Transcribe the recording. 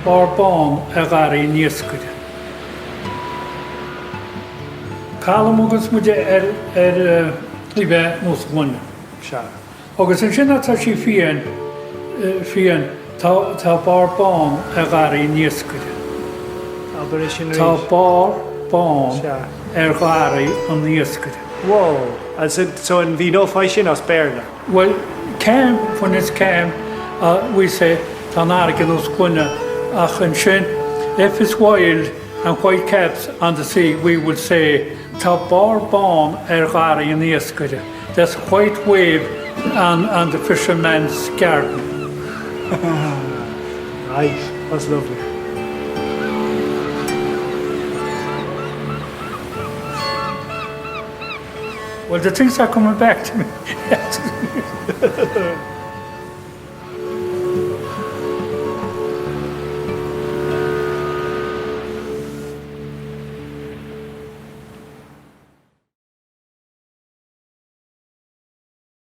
Barbán a gari níoscuid. Calam agus muide líbe nos gúine se. Agus an sin tá sí fian tá barbán a gari níoscuid. Tá barbán gari an níoscuid. Whoa, and so in bhí nó fáis sin as béarna? Well, when it's came, we say, Tanargan nos gúine ach an sin, if it's wild and white caps on the sea, we would say, Tá barbán gari an níoscuid. That's white wave on the fisherman's garden. Right, that's lovely. Well, the things are coming back to me.